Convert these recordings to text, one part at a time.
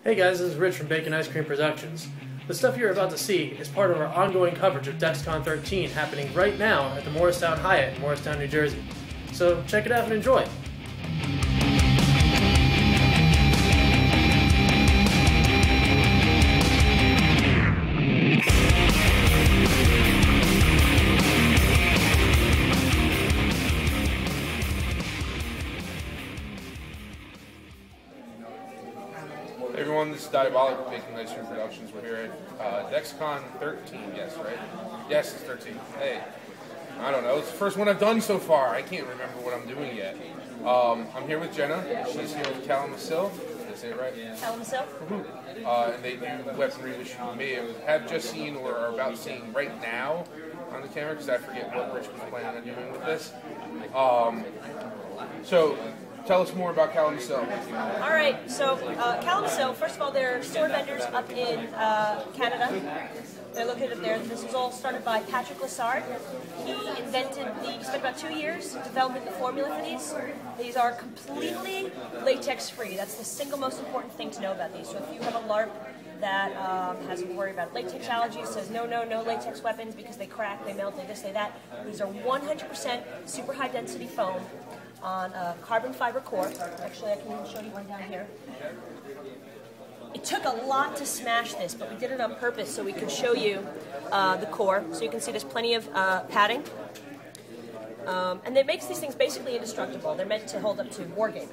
Hey guys, this is Rich from Bacon Ice Cream Productions. The stuff you're about to see is part of our ongoing coverage of DexCon 13 happening right now at the Morristown Hyatt in Morristown, New Jersey. So check it out and enjoy. Hey everyone, this is Diabolik with Bacon Ice Cream Productions. We're here at DexCon 13, yes, right? Yes, it's 13. Hey, I don't know. It's the first one I've done so far. I can't remember what I'm doing yet. I'm here with Jenna. She's here with Calimacil. Did I say it right? Calimacil. And they do weaponry which you may have just seen or are about seeing right now on the camera, because I forget what Rich was planning on doing with this. So, tell us more about Calimacil. All right, so Calimacil, first of all, they're sword vendors up in Canada. They're located up there. This was all started by Patrick Lessard. He spent about 2 years developing the formula for these. These are completely latex-free. That's the single most important thing to know about these. So if you have a LARP that has to worry about latex allergies, says no latex weapons because they crack, they melt, they this, they that. These are 100% super high density foam on a carbon fiber core. Actually, I can show you one down here. It took a lot to smash this, but we did it on purpose so we could show you the core. So you can see there's plenty of padding. And it makes these things basically indestructible. They're meant to hold up to wargaming.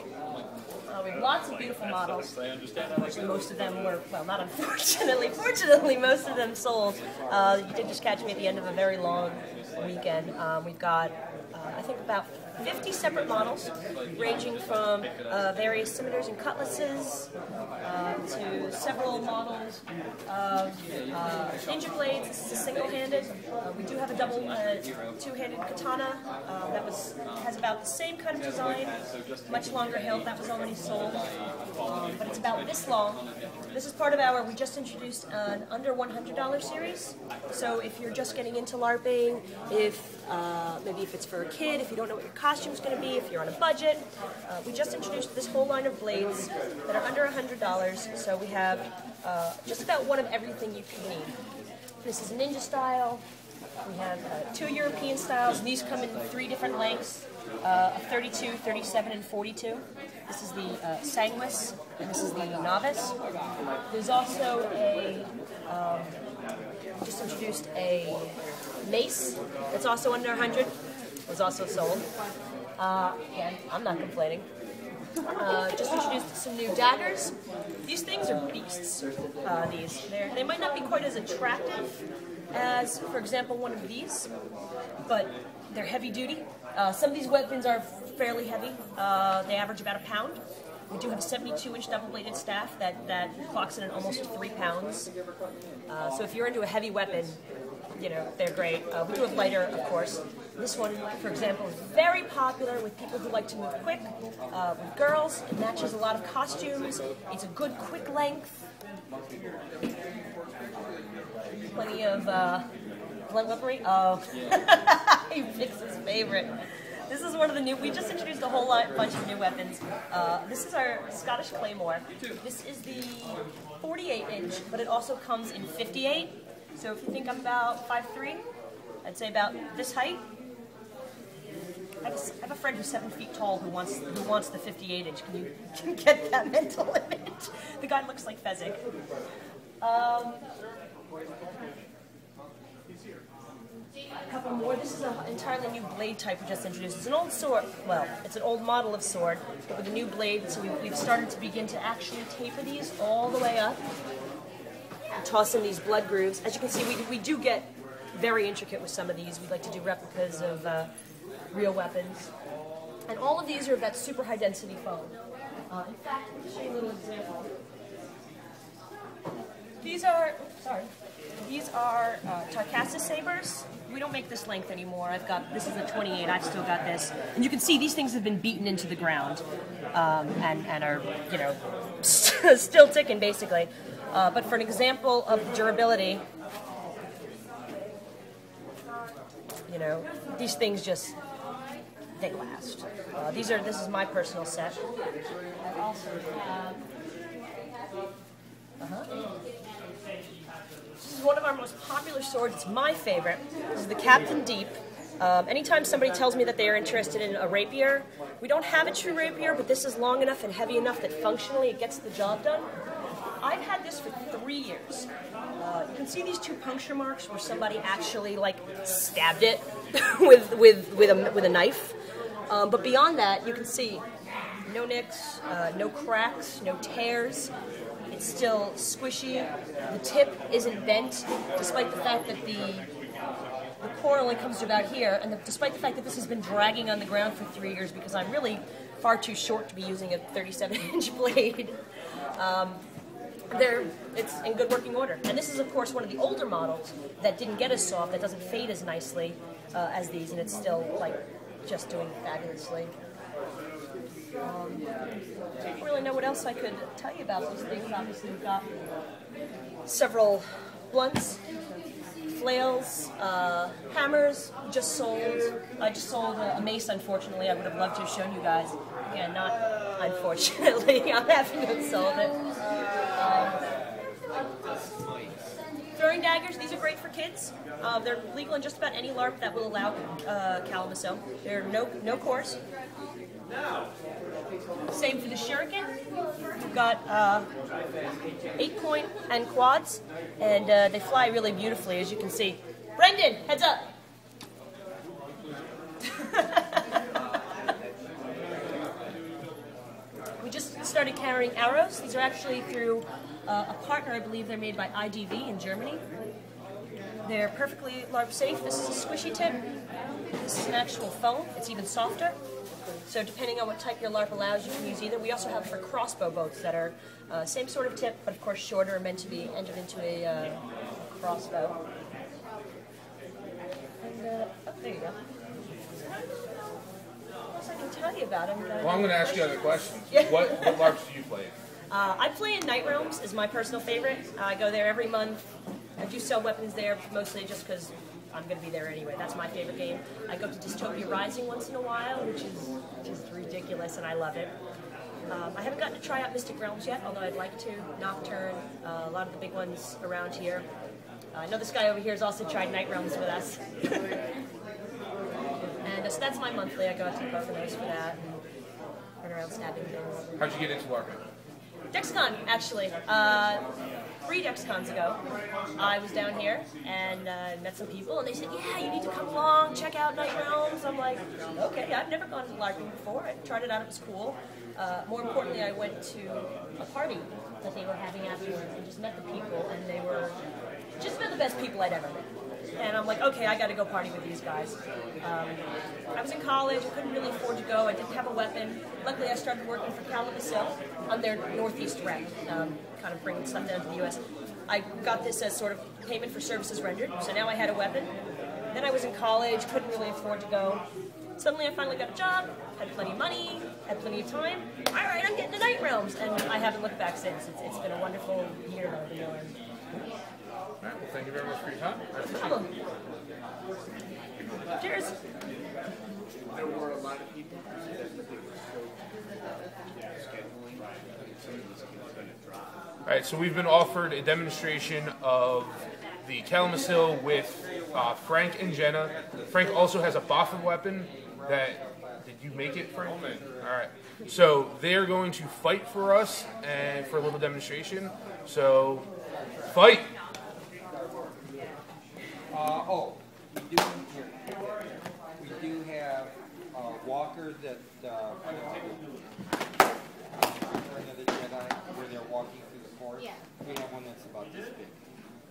We have lots of beautiful models. Unfortunately, most of them were, well, not unfortunately, fortunately, most of them sold. You did just catch me at the end of a very long weekend. We've got, I think, about 50 separate models, ranging from various scimitars and cutlasses to several models of ninja blades. This is a single-handed. We do have a double two-handed katana that has about the same kind of design, much longer hilt. That was already sold, but it's about this long. This is part of our, we just introduced an under $100 series. So if you're just getting into LARPing, maybe if it's for a kid, if you don't know what your costume's going to be, if you're on a budget, we just introduced this whole line of blades that are under $100. So we have just about one of everything you can need. This is ninja style. We have 2 European styles. These come in 3 different lengths, of 32, 37, and 42. This is the Sanguis, and this is the Novice. There's also just introduced a mace that's also under 100. Was also sold. Again, I'm not complaining. Just introduced some new daggers. These things are beasts. They might not be quite as attractive as, for example, one of these, but they're heavy duty. Some of these weapons are fairly heavy. They average about a pound. We do have a 72-inch double-bladed staff that clocks in at almost 3 pounds. So if you're into a heavy weapon, you know, they're great. We do have lighter, of course. This one, for example, is very popular with people who like to move quick, with girls. It matches a lot of costumes. It's a good quick length. Plenty of blood weaponry. Oh, he picks his favorite. This is one of the new, we just introduced a whole bunch of new weapons. This is our Scottish Claymore. This is the 48-inch, but it also comes in 58. So if you think I'm about 5'3", I'd say about this height. I have a friend who's 7 feet tall who wants the 58-inch. Can you get that mental image? The guy looks like Fezzik. A couple more. This is an entirely new blade type we just introduced. It's an old sword. Well, it's an old model of sword, but with a new blade. So we've started to begin to actually taper these all the way up. Toss in these blood grooves. As you can see, we do get very intricate with some of these. We like to do replicas of real weapons. And all of these are of that super high density foam. In fact, let me show you a little example. These are Tarkassus sabers. We don't make this length anymore. This is a 28, I've still got this. And you can see these things have been beaten into the ground and are, you know, still ticking basically. But for an example of durability, you know, these things just, they last. This is my personal set. I also have popular swords. It's my favorite. This is the Captain Deep. Anytime somebody tells me that they are interested in a rapier, we don't have a true rapier, but this is long enough and heavy enough that functionally it gets the job done. I've had this for 3 years. You can see these 2 puncture marks where somebody actually like stabbed it with a knife. But beyond that, you can see no nicks, no cracks, no tears. It's still squishy. The tip isn't bent, despite the fact that the core only comes to about here, and despite the fact that this has been dragging on the ground for 3 years because I'm really far too short to be using a 37-inch blade. It's in good working order. And this is, of course, one of the older models that didn't get as soft, that doesn't fade as nicely as these, and it's still, like, just doing fabulously. I don't really know what else I could tell you about these things. Obviously, we've got several blunts, flails, hammers. I just sold a mace, unfortunately. I would have loved to have shown you guys. Again, not unfortunately. I'm having to have sold it. Throwing daggers, these are great for kids. They're legal in just about any LARP that will allow Calimacil. There are no cores. Same for the shuriken. We've got 8-point and quads, and they fly really beautifully, as you can see. Brendan, heads up! We just started carrying arrows. These are actually through a partner, I believe they're made by IDV in Germany. They're perfectly LARP safe. This is a squishy tip. This is an actual foam. It's even softer. So depending on what type your LARP allows, you can use either. We also have for crossbow boats that are same sort of tip, but of course shorter and meant to be entered into a crossbow. And, oh, there you go. What else I can tell you about them? Well, I'm going to ask you other questions. Yeah. What LARPs do you play? I play in Night Realms, is my personal favorite. I go there every month. I do sell weapons there, mostly just because I'm going to be there anyway. That's my favorite game. I go to Dystopia Rising once in a while, which is just ridiculous, and I love it. I haven't gotten to try out Mystic Realms yet, although I'd like to. Nocturne, a lot of the big ones around here. I know this guy over here has also tried Night Realms with us. And so that's my monthly. I go out to the Buffaloes for that and run around stabbing things. How'd you get into LARPing? DexCon, actually. 3 DexCons ago, I was down here and met some people, and they said, yeah, you need to come along, check out Night Realms. I'm like, okay, I've never gone to LARPing before. I tried it out, it was cool. More importantly, I went to a party that they were having afterwards and just met the people, and they were just about the best people I'd ever met. And I'm like, okay, I got to go party with these guys. I was in college, I couldn't really afford to go, I didn't have a weapon. Luckily, I started working for Calimacil on their Northeast rep, kind of bringing stuff down to the U.S. I got this as sort of payment for services rendered, so now I had a weapon. Then I was in college, couldn't really afford to go. Suddenly I finally got a job, had plenty of money, had plenty of time. All right, I'm getting to Night Realms, and I haven't looked back since. It's been a wonderful year over there. All right, well, thank you very much for your time. No problem. Cheers. There were a lot of people All right, so we've been offered a demonstration of the Calimacil with Frank and Jenna. Frank also has a Boffin weapon that, did you make it, Frank? All right, so they're going to fight for us and for a little demonstration. So, fight! we do have a walker that of the Jedi where they're walking through the forest. Yeah. We have one that's about this big.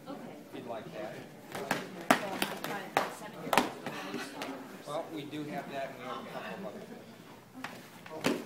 Okay. If you'd like that. Well, I've got it at 7 years. Well, we do have that and we have a couple of other things.